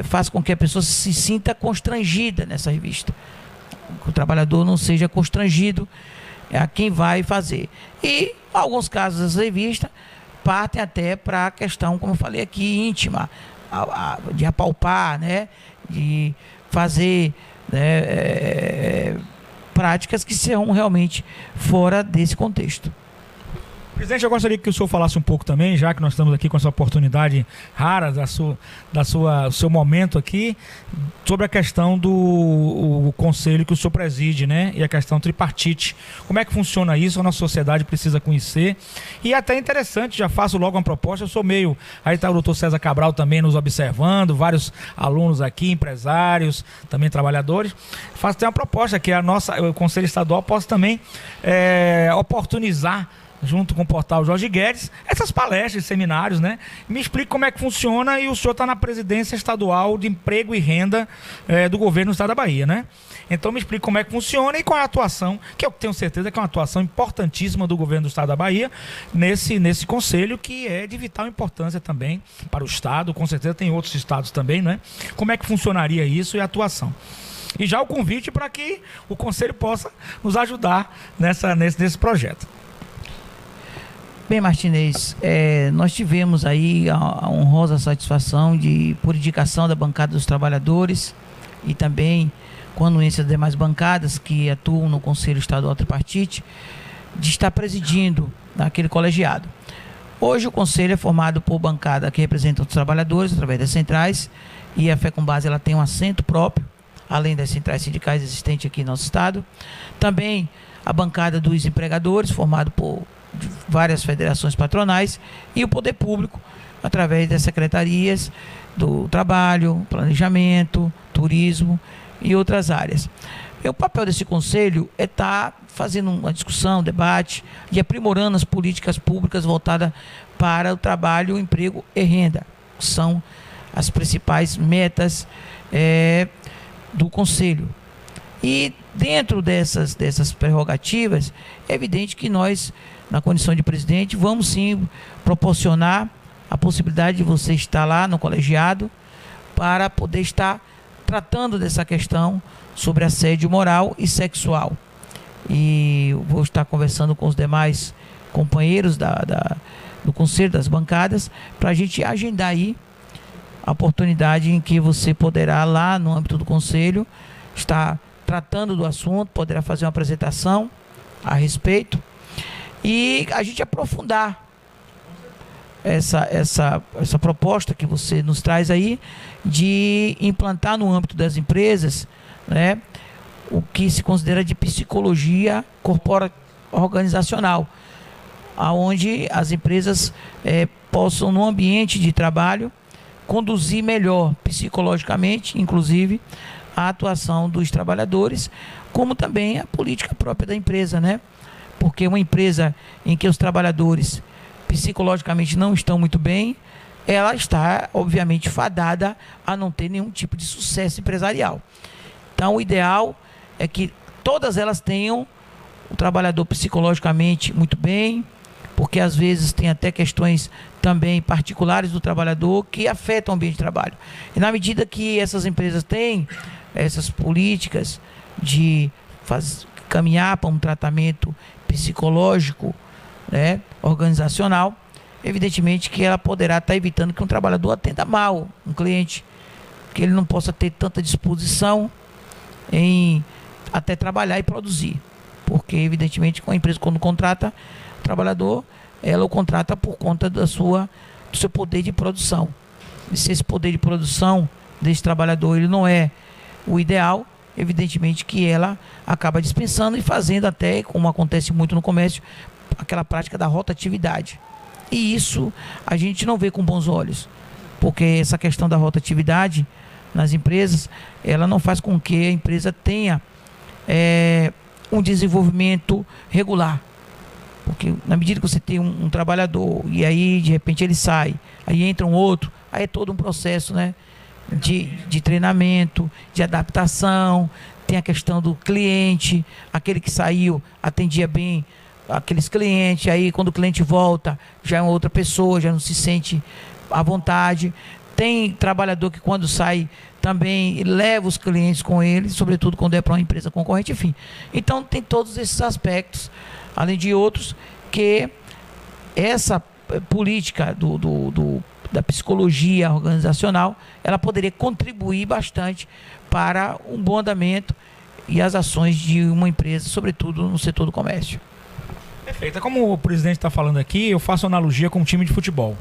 faz com que a pessoa se sinta constrangida nessa revista. Que o trabalhador não seja constrangido a quem vai fazer. E, em alguns casos, as revistas partem até para a questão, como eu falei aqui, íntima, de apalpar, né, de fazer, né, práticas que serão realmente fora desse contexto. Presidente, eu gostaria que o senhor falasse um pouco também, já que nós estamos aqui com essa oportunidade rara do seu momento aqui, sobre a questão do conselho que o senhor preside, né? E a questão tripartite. Como é que funciona isso? A nossa sociedade precisa conhecer. E até interessante, já faço logo uma proposta, eu sou meio... Aí está o doutor César Cabral também nos observando, vários alunos aqui, empresários, também trabalhadores. Faço até uma proposta que o Conselho Estadual possa também oportunizar, junto com o portal Jorge Guedes, essas palestras, seminários, né? Me explique como é que funciona, e o senhor está na presidência estadual de emprego e renda do governo do estado da Bahia, né? Então me explique como é que funciona e qual é a atuação, que eu tenho certeza que é uma atuação importantíssima do governo do estado da Bahia nesse conselho, que é de vital importância também para o estado, com certeza tem outros estados também, né? Como é que funcionaria isso e a atuação? E já o convite para que o conselho possa nos ajudar nesse projeto. Bem, Martinez, nós tivemos aí a honrosa satisfação por indicação da bancada dos trabalhadores e também com a anuência das demais bancadas que atuam no Conselho Estadual Tripartite, de estar presidindo aquele colegiado. Hoje o Conselho é formado por bancada que representa os trabalhadores através das centrais, e a FECOMBASE ela tem um assento próprio, além das centrais sindicais existentes aqui no nosso estado. Também a bancada dos empregadores, formado por várias federações patronais, e o poder público, através das secretarias do trabalho, planejamento, turismo e outras áreas. E o papel desse conselho é estar fazendo uma discussão, debate e aprimorando as políticas públicas voltadas para o trabalho, o emprego e renda. São as principais metas do conselho. E dentro dessas prerrogativas, é evidente que nós, na condição de presidente, vamos sim proporcionar a possibilidade de você estar lá no colegiado para poder estar tratando dessa questão sobre assédio moral e sexual. E eu vou estar conversando com os demais companheiros do Conselho, das bancadas, para a gente agendar aí a oportunidade em que você poderá, lá no âmbito do Conselho, estar tratando do assunto, poderá fazer uma apresentação a respeito e a gente aprofundar essa proposta que você nos traz aí, de implantar no âmbito das empresas, né, o que se considera de psicologia organizacional, aonde as empresas possam, no ambiente de trabalho, conduzir melhor psicologicamente, inclusive, a atuação dos trabalhadores, como também a política própria da empresa, né? Porque uma empresa em que os trabalhadores psicologicamente não estão muito bem, ela está, obviamente, fadada a não ter nenhum tipo de sucesso empresarial. Então, o ideal é que todas elas tenham o trabalhador psicologicamente muito bem, porque às vezes tem até questões também particulares do trabalhador que afetam o ambiente de trabalho. E na medida que essas empresas têm essas políticas de caminhar para um tratamento psicológico, né, organizacional, evidentemente que ela poderá estar evitando que um trabalhador atenda mal um cliente, que ele não possa ter tanta disposição em até trabalhar e produzir, porque evidentemente com a empresa, quando contrata o trabalhador, ela o contrata por conta do seu poder de produção, e se esse poder de produção desse trabalhador ele não é o ideal, evidentemente que ela acaba dispensando e fazendo até, como acontece muito no comércio, aquela prática da rotatividade. E isso a gente não vê com bons olhos, porque essa questão da rotatividade nas empresas, ela não faz com que a empresa tenha um desenvolvimento regular. Porque na medida que você tem um trabalhador e aí de repente ele sai, aí entra um outro, aí é todo um processo, né, de treinamento, de adaptação, tem a questão do cliente, aquele que saiu atendia bem aqueles clientes, aí quando o cliente volta já é uma outra pessoa, já não se sente à vontade. Tem trabalhador que quando sai também leva os clientes com ele, sobretudo quando é para uma empresa concorrente, enfim. Então tem todos esses aspectos, além de outros, que essa política da psicologia organizacional, ela poderia contribuir bastante para um bom andamento e as ações de uma empresa, sobretudo no setor do comércio. Perfeito. Como o presidente está falando aqui, eu faço analogia com o time de futebol,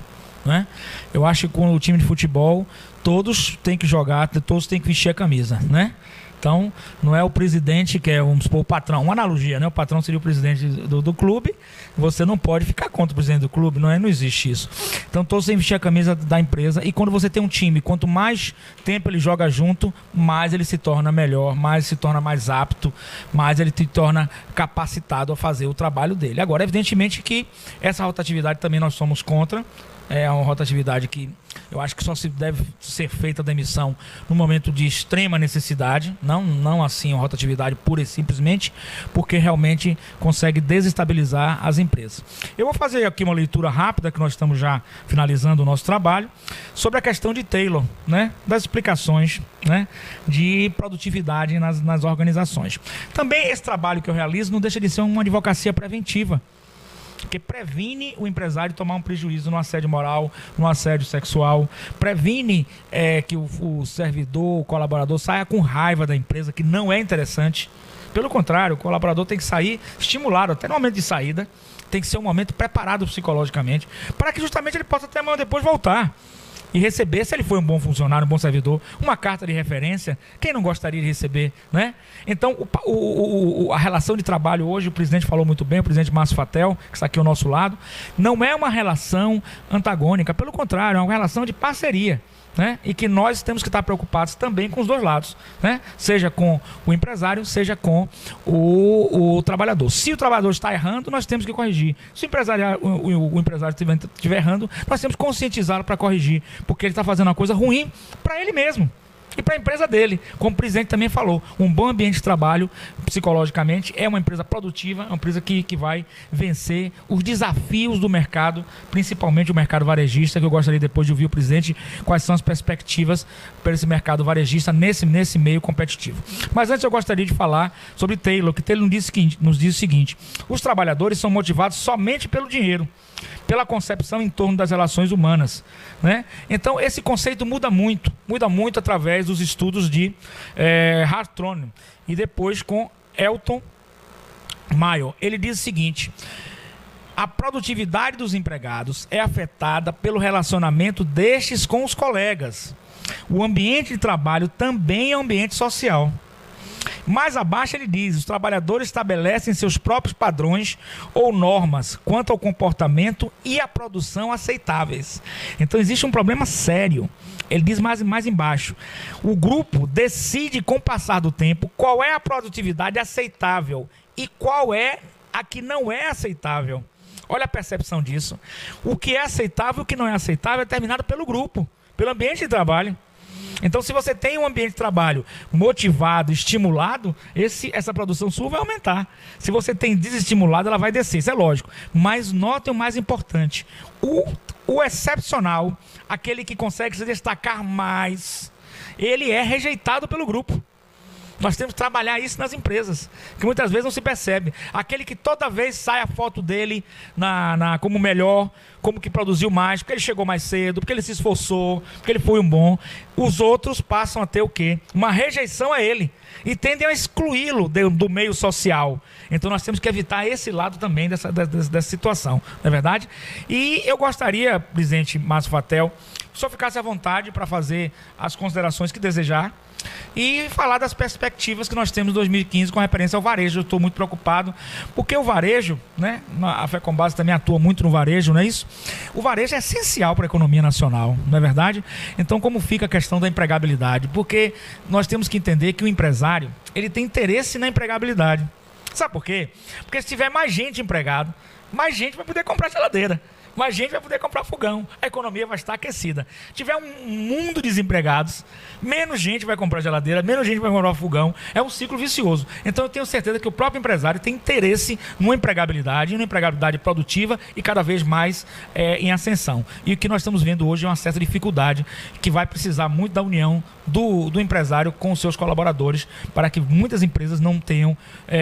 né? Eu acho que com o time de futebol todos têm que jogar, todos têm que vestir a camisa, né? Então, não é o presidente que é, vamos supor, o patrão. Uma analogia, né? O patrão seria o presidente do clube. Você não pode ficar contra o presidente do clube, não existe isso. Então, todos têm que vestir a camisa da empresa. E quando você tem um time, quanto mais tempo ele joga junto, mais ele se torna melhor, mais ele se torna mais apto, mais ele se torna capacitado a fazer o trabalho dele. Agora, evidentemente que essa rotatividade também nós somos contra. É uma rotatividade que eu acho que só se deve ser feita a demissão no momento de extrema necessidade, não assim uma rotatividade pura e simplesmente, porque realmente consegue desestabilizar as empresas. Eu vou fazer aqui uma leitura rápida, que nós estamos já finalizando o nosso trabalho, sobre a questão de Taylor, né, das explicações, né, de produtividade nas organizações. Também esse trabalho que eu realizo não deixa de ser uma advocacia preventiva, que previne o empresário tomar um prejuízo no assédio moral, no assédio sexual, previne que o servidor, o colaborador saia com raiva da empresa, que não é interessante. Pelo contrário, o colaborador tem que sair estimulado, até no momento de saída, tem que ser um momento preparado psicologicamente, para que justamente ele possa até amanhã depois voltar e receber, se ele foi um bom funcionário, um bom servidor, uma carta de referência. Quem não gostaria de receber, né? Então, a relação de trabalho hoje, o presidente falou muito bem, o presidente Márcio Fatel, que está aqui ao nosso lado, não é uma relação antagônica, pelo contrário, é uma relação de parceria, né? E que nós temos que estar preocupados também com os dois lados, né? Seja com o empresário, seja com o trabalhador. Se o trabalhador está errando, nós temos que corrigir. Se o empresário estiver errando, nós temos que conscientizá-lo para corrigir, porque ele está fazendo uma coisa ruim para ele mesmo e para a empresa dele. Como o presidente também falou, um bom ambiente de trabalho, psicologicamente, é uma empresa produtiva, é uma empresa que vai vencer os desafios do mercado, principalmente o mercado varejista, que eu gostaria depois de ouvir o presidente, quais são as perspectivas para esse mercado varejista nesse meio competitivo. Mas antes eu gostaria de falar sobre Taylor, que Taylor nos diz o seguinte: os trabalhadores são motivados somente pelo dinheiro, pela concepção em torno das relações humanas, né? Então esse conceito muda muito através dos estudos de Hartron e depois com Elton Mayo. Ele diz o seguinte: a produtividade dos empregados é afetada pelo relacionamento destes com os colegas. O ambiente de trabalho também é um ambiente social. Mais abaixo ele diz: os trabalhadores estabelecem seus próprios padrões ou normas quanto ao comportamento e à produção aceitáveis. Então existe um problema sério. Ele diz mais embaixo: o grupo decide com o passar do tempo qual é a produtividade aceitável e qual é a que não é aceitável. Olha a percepção disso. O que é aceitável e o que não é aceitável é determinado pelo grupo, pelo ambiente de trabalho. Então, se você tem um ambiente de trabalho motivado, estimulado, essa produção sua vai aumentar. Se você tem desestimulado, ela vai descer, isso é lógico. Mas notem o mais importante, o excepcional, aquele que consegue se destacar mais, ele é rejeitado pelo grupo. Nós temos que trabalhar isso nas empresas, que muitas vezes não se percebe. Aquele que toda vez sai a foto dele como melhor, como que produziu mais, porque ele chegou mais cedo, porque ele se esforçou, porque ele foi um bom. Os outros passam a ter o quê? Uma rejeição a ele e tendem a excluí-lo do meio social. Então nós temos que evitar esse lado também dessa situação, não é verdade? E eu gostaria, presidente Márcio Fattel, que o senhor ficasse à vontade para fazer as considerações que desejar e falar das perspectivas que nós temos em 2015 com referência ao varejo. Eu estou muito preocupado, porque o varejo, né, a FECOMBASE também atua muito no varejo, não é isso? O varejo é essencial para a economia nacional, não é verdade? Então, como fica a questão da empregabilidade? Porque nós temos que entender que o empresário, ele tem interesse na empregabilidade. Sabe por quê? Porque se tiver mais gente empregado, mais gente vai poder comprar geladeira, mais gente vai poder comprar fogão, a economia vai estar aquecida. Se tiver um mundo de desempregados, menos gente vai comprar geladeira, menos gente vai comprar fogão, é um ciclo vicioso. Então eu tenho certeza que o próprio empresário tem interesse numa empregabilidade produtiva e cada vez mais em ascensão. E o que nós estamos vendo hoje é uma certa dificuldade que vai precisar muito da união do empresário com os seus colaboradores, para que muitas empresas não tenham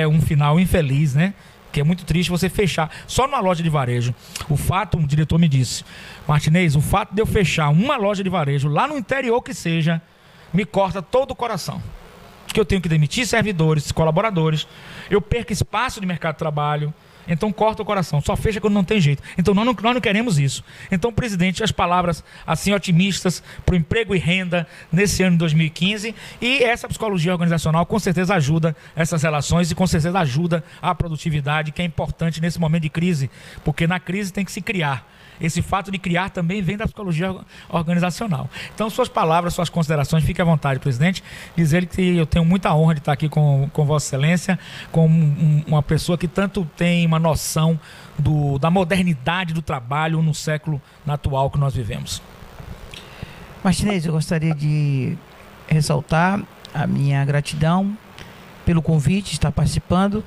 um final infeliz, né? Que é muito triste você fechar só numa loja de varejo. O fato, um diretor me disse, Martinez, o fato de eu fechar uma loja de varejo lá no interior que seja, me corta todo o coração. Porque eu tenho que demitir servidores, colaboradores, eu perco espaço de mercado de trabalho, então corta o coração, só fecha quando não tem jeito. Então nós não queremos isso. Então, presidente, as palavras assim otimistas para o emprego e renda nesse ano de 2015, e essa psicologia organizacional com certeza ajuda essas relações e com certeza ajuda a produtividade, que é importante nesse momento de crise, porque na crise tem que se criar. Esse fato de criar também vem da psicologia organizacional. Então, suas palavras, suas considerações, fique à vontade, presidente. Dizer que eu tenho muita honra de estar aqui com Vossa Excelência, com uma pessoa que tanto tem uma noção da modernidade do trabalho no século atual que nós vivemos. Martinez, eu gostaria de ressaltar a minha gratidão pelo convite de estar participando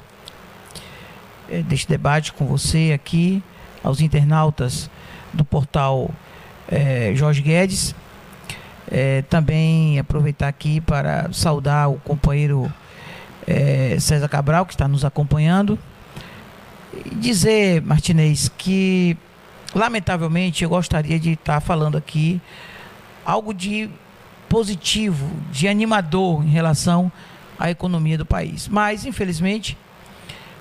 deste debate com você aqui, aos internautas do portal Jorge Guedes. Também aproveitar aqui para saudar o companheiro César Cabral, que está nos acompanhando, e dizer, Martinez, que lamentavelmente eu gostaria de estar falando aqui algo de positivo, de animador em relação à economia do país, mas infelizmente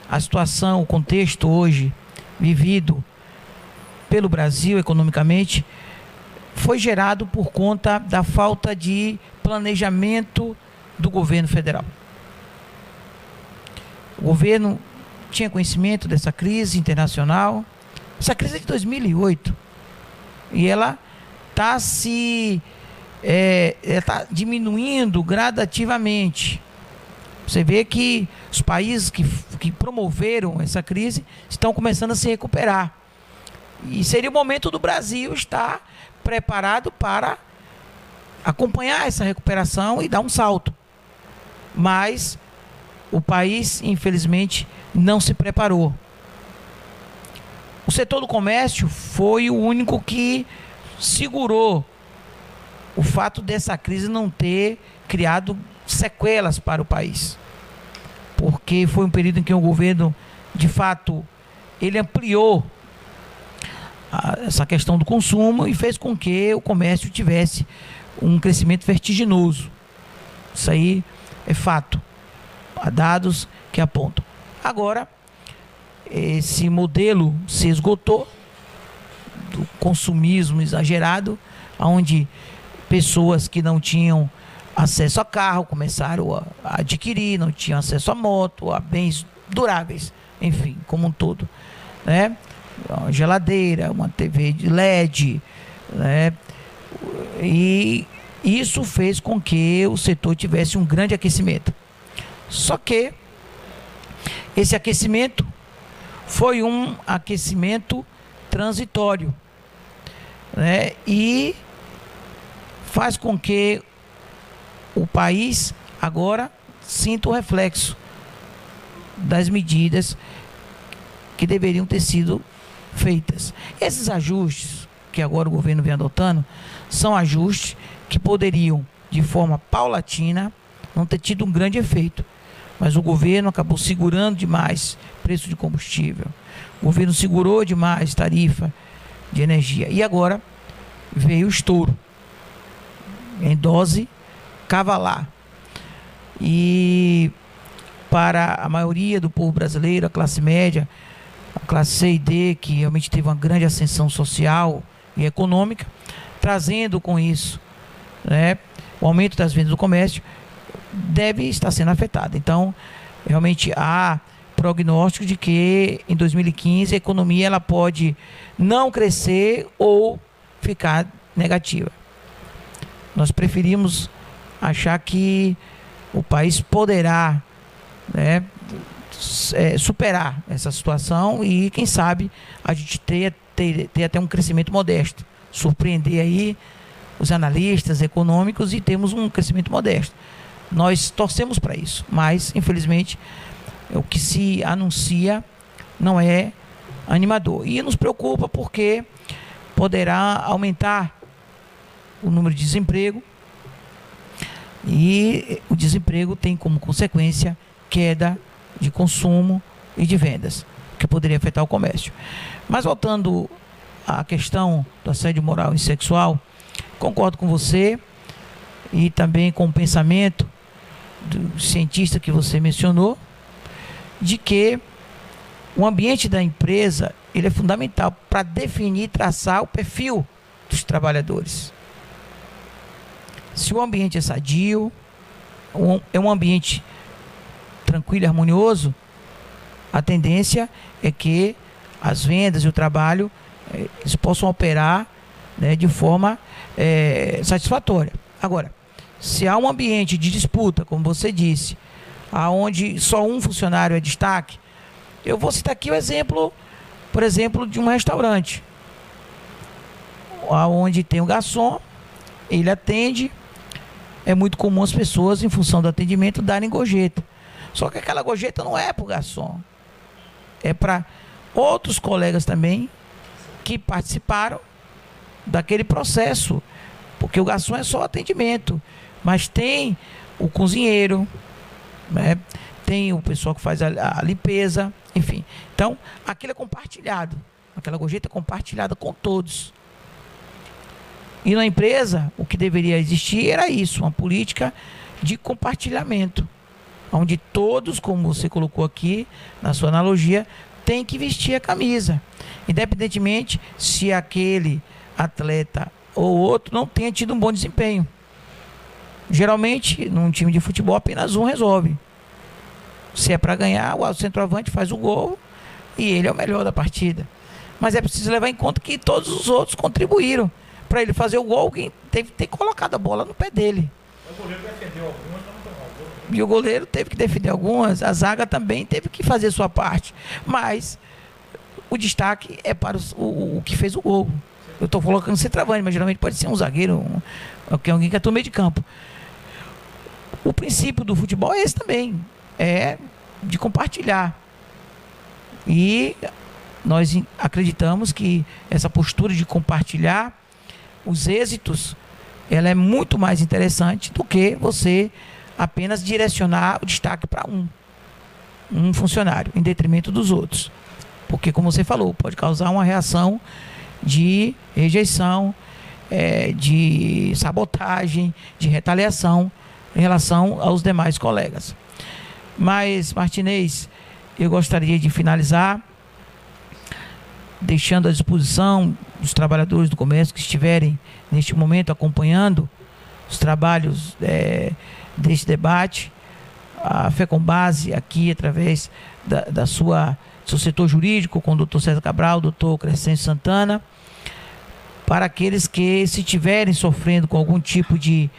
a situação, o contexto hoje vivido pelo Brasil economicamente foi gerado por conta da falta de planejamento do governo federal. O governo tinha conhecimento dessa crise internacional. Essa crise é de 2008 e ela está diminuindo gradativamente. Você vê que os países que promoveram essa crise estão começando a se recuperar. E seria o momento do Brasil estar preparado para acompanhar essa recuperação e dar um salto. Mas o país, infelizmente, não se preparou. O setor do comércio foi o único que segurou o fato dessa crise não ter criado sequelas para o país. Porque foi um período em que o governo, de fato, ele ampliou essa questão do consumo e fez com que o comércio tivesse um crescimento vertiginoso. Isso aí é fato. Há dados que apontam. Agora, esse modelo se esgotou do consumismo exagerado, onde pessoas que não tinham acesso a carro começaram a adquirir, não tinham acesso a moto, a bens duráveis, enfim, como um todo, né? Uma geladeira, uma TV de LED, né? E isso fez com que o setor tivesse um grande aquecimento. Só que esse aquecimento foi um aquecimento transitório, né? E faz com que o país agora sinta o reflexo das medidas que deveriam ter sido feitas. Esses ajustes que agora o governo vem adotando são ajustes que poderiam, de forma paulatina, não ter tido um grande efeito. Mas o governo acabou segurando demais preço de combustível. O governo segurou demais tarifa de energia. E agora veio o estouro em dose cavalar. E para a maioria do povo brasileiro, a classe média, a classe C e D, que realmente teve uma grande ascensão social e econômica, trazendo com isso, né, o aumento das vendas do comércio, deve estar sendo afetada. Então, realmente há prognóstico de que em 2015 a economia ela pode não crescer ou ficar negativa. Nós preferimos achar que o país poderá, né, superar essa situação e, quem sabe, a gente ter até um crescimento modesto, surpreender aí os analistas econômicos e temos um crescimento modesto. Nós torcemos para isso, mas, infelizmente, o que se anuncia não é animador. E nos preocupa porque poderá aumentar o número de desemprego e o desemprego tem como consequência queda de consumo e de vendas, que poderia afetar o comércio. Mas voltando à questão do assédio moral e sexual, concordo com você e também com o pensamento do cientista que você mencionou, de que o ambiente da empresa ele é fundamental para definir e traçar o perfil dos trabalhadores. Se o ambiente é sadio, é um ambiente tranquilo e harmonioso, a tendência é que as vendas e o trabalho eles possam operar, né, de forma satisfatória. Agora, se há um ambiente de disputa, como você disse, aonde só um funcionário é destaque, eu vou citar aqui o exemplo, por exemplo, de um restaurante, onde tem o garçom, ele atende, é muito comum as pessoas, em função do atendimento, darem gorjeta. Só que aquela gorjeta não é para o garçom, é para outros colegas também que participaram daquele processo, porque o garçom é só atendimento, mas tem o cozinheiro, né? Tem o pessoal que faz a limpeza, enfim. Então, aquilo é compartilhado, aquela gorjeta é compartilhada com todos. E na empresa, o que deveria existir era isso, uma política de compartilhamento, onde todos, como você colocou aqui na sua analogia, têm que vestir a camisa, independentemente se aquele atleta ou outro não tenha tido um bom desempenho. Geralmente, num time de futebol, apenas um resolve. Se é para ganhar, o centroavante faz o gol e ele é o melhor da partida. Mas é preciso levar em conta que todos os outros contribuíram para ele fazer o gol, que teve que ter colocado a bola no pé dele. O goleiro defendeu algumas, não tomou gol. E o goleiro teve que defender algumas, a zaga também teve que fazer sua parte. Mas o destaque é para o que fez o gol. Eu estou colocando centroavante, mas geralmente pode ser um zagueiro, alguém que atua no meio de campo. O princípio do futebol é esse também, é de compartilhar. E nós acreditamos que essa postura de compartilhar os êxitos, ela é muito mais interessante do que você apenas direcionar o destaque para um funcionário, em detrimento dos outros. Porque, como você falou, pode causar uma reação de rejeição, de sabotagem, de retaliação em relação aos demais colegas. Mas, Martinez, eu gostaria de finalizar deixando à disposição dos trabalhadores do comércio que estiverem neste momento acompanhando os trabalhos deste debate, a FECOMBASE aqui através do seu setor jurídico, com o doutor César Cabral, doutor Crescêncio Santana, para aqueles que, se estiverem sofrendo com algum tipo de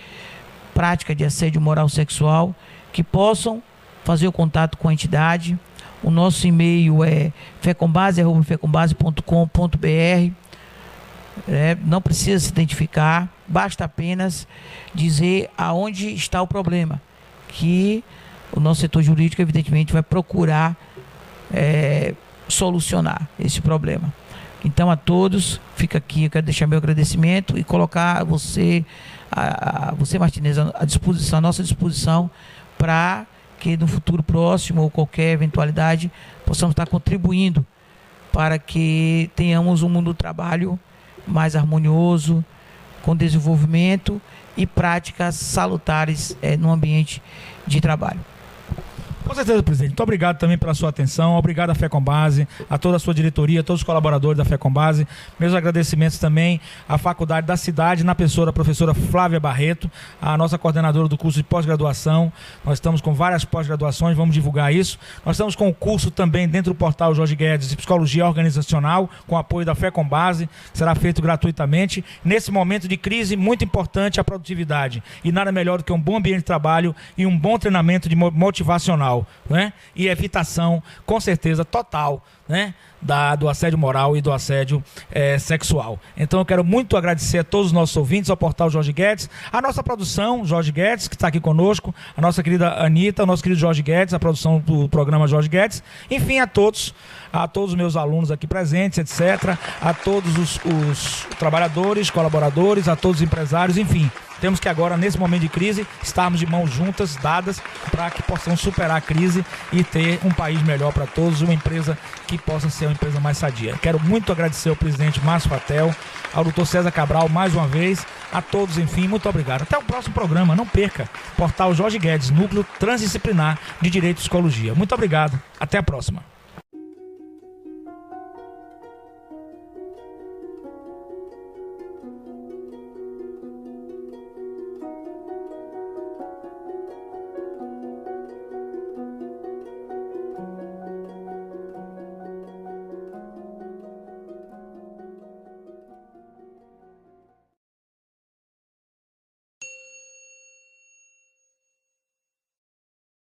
prática de assédio moral sexual, que possam fazer o contato com a entidade. O nosso e-mail é fecombase@fecombase.com.br. Não precisa se identificar, basta apenas dizer aonde está o problema, que o nosso setor jurídico, evidentemente, vai procurar solucionar esse problema. Então, a todos, fica aqui, eu quero deixar meu agradecimento e colocar você, você, Martinez, à nossa disposição, para que no futuro próximo ou qualquer eventualidade possamos estar contribuindo para que tenhamos um mundo do trabalho mais harmonioso, com desenvolvimento e práticas salutares no ambiente de trabalho. Com certeza, presidente. Muito obrigado também pela sua atenção. Obrigado à FECOMBASE, a toda a sua diretoria, a todos os colaboradores da FECOMBASE. Meus agradecimentos também à Faculdade da Cidade, na pessoa da professora Flávia Barreto, a nossa coordenadora do curso de pós-graduação. Nós estamos com várias pós-graduações, vamos divulgar isso. Nós estamos com o curso também dentro do portal Jorge Guedes de Psicologia Organizacional, com apoio da FECOMBASE, que será feito gratuitamente. Nesse momento de crise, muito importante a produtividade. E nada melhor do que um bom ambiente de trabalho e um bom treinamento motivacional. Né? E evitação, com certeza, total, né? Do assédio moral e do assédio sexual. Então eu quero muito agradecer a todos os nossos ouvintes, ao portal Jorge Guedes, a nossa produção, Jorge Guedes, que está aqui conosco, a nossa querida Anitta, o nosso querido Jorge Guedes, a produção do programa Jorge Guedes, enfim, a todos os meus alunos aqui presentes, etc., a todos os trabalhadores, colaboradores, a todos os empresários, enfim. Temos que agora, nesse momento de crise, estarmos de mãos juntas, dadas, para que possamos superar a crise e ter um país melhor para todos, uma empresa que possa ser uma empresa mais sadia. Quero muito agradecer ao presidente Márcio Fatel, ao doutor César Cabral, mais uma vez, a todos, enfim, muito obrigado. Até o próximo programa, não perca. Portal Jorge Guedes, Núcleo Transdisciplinar de Direito e Psicologia. Muito obrigado, até a próxima.